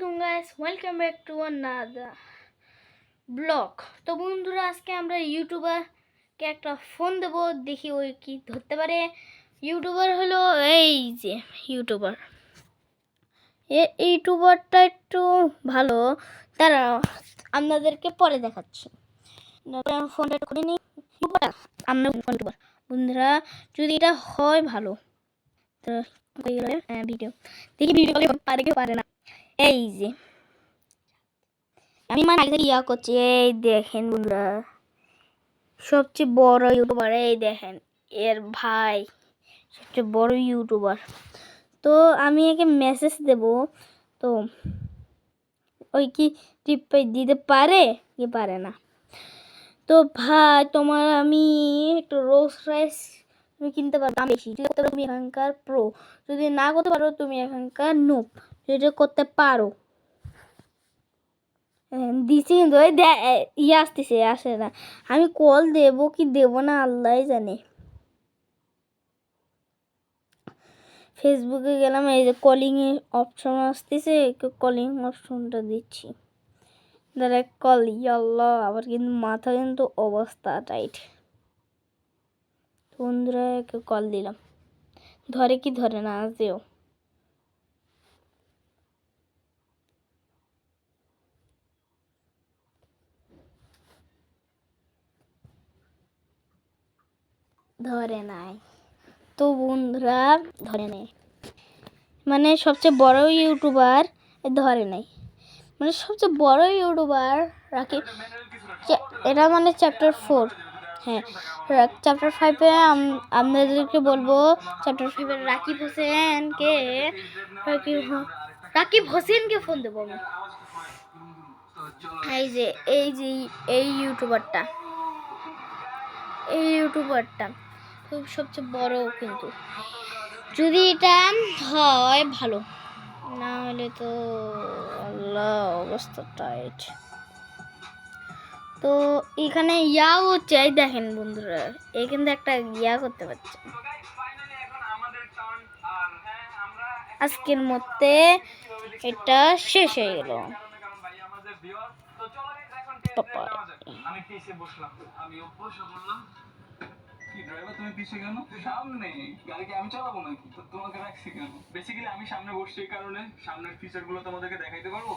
আলাইকুম guys, welcome back to another blog. তো বন্ধুরা, আজকে আমরা ইউটিউবারকে একটা ফোন দেব, দেখি ওই কি ধরতে পারে। ইউটিউবার হলো এই যে ইউটিউবার, ইউটিউবারটা একটু ভালো, তারা আপনাদেরকে পরে দেখাচ্ছি। ফোনটা একটু করে নিই। আমরা ইউটিউবার বন্ধুরা, যদি এটা হয় ভালো তো ভিডিও দেখি, ভিডিও পারে কেউ পারে না। এই যে আমি আগে ইয়া করছি, এই দেখেন বন্ধুরা, সবচেয়ে বড় ইউটিউবার, এই দেখেন এর ভাই সবচেয়ে বড় ইউটিউবার। তো আমি একে মেসেজ দেব, তো ওই কি রিপ্লাই দিতে পারে কি পারে না। তো ভাই, তোমার আমি একটু রোলস রয়েস তুমি কিনতে পারো, দাম বেশি, তুমি এখানকার প্রো। যদি না করতে পারো তুমি এখানকার নুব, যদি করতে পারো। দিছি কিন্তু ইয়ে আসতেছে, আসে না। আমি কল দেব কি দেব না আল্লাহ জানে। ফেসবুকে গেলাম, এই যে কলিং এর অপশন আসতেছে, কলিং অপশনটা দিচ্ছি, ডাইরেক্ট কল। আল্লাহ, আবার কিন্তু মাথা কিন্তু অবস্থা টাইট। বন্ধুরা কল দিলাম, ধরে কি ধরে না আজও। ধরে নাই তো বন্ধুরা, ধরে নেই মানে সবচেয়ে বড় ইউটিউবার ধরে নাই, মানে সবচেয়ে বড় ইউটিউবার রাকিব। এটা মানে চ্যাপ্টার 4। হ্যাঁ, চ্যাপ্টার 5-এ আপনাদেরকে বলবো। চ্যাপ্টার 5-এর রাকিব হোসেনকে ফোন দেবো আমি। এই যে এই ইউটিউবারটা খুব সবচেয়ে বড়, কিন্তু যদি এটা হয় ভালো, না হলে তো আল্লাহ অবস্থা টাইট। তো এখানে ইয়াও হচ্ছে, দেখেন বন্ধুরা, এই কিন্তু একটা ইয়া করতে পারছে। আজকের মধ্যে এটা শেষ হয়ে গেল। তুমি পিছে কেন? সামনে গাড়ি কি আমি চালাবো নাকি? তোমাকে রাখছি কেন? বেসিক্যালি আমি সামনে বসছি এই কারণে সামনের ফিচার গুলো তোমাদেরকে দেখাইতে পারবো।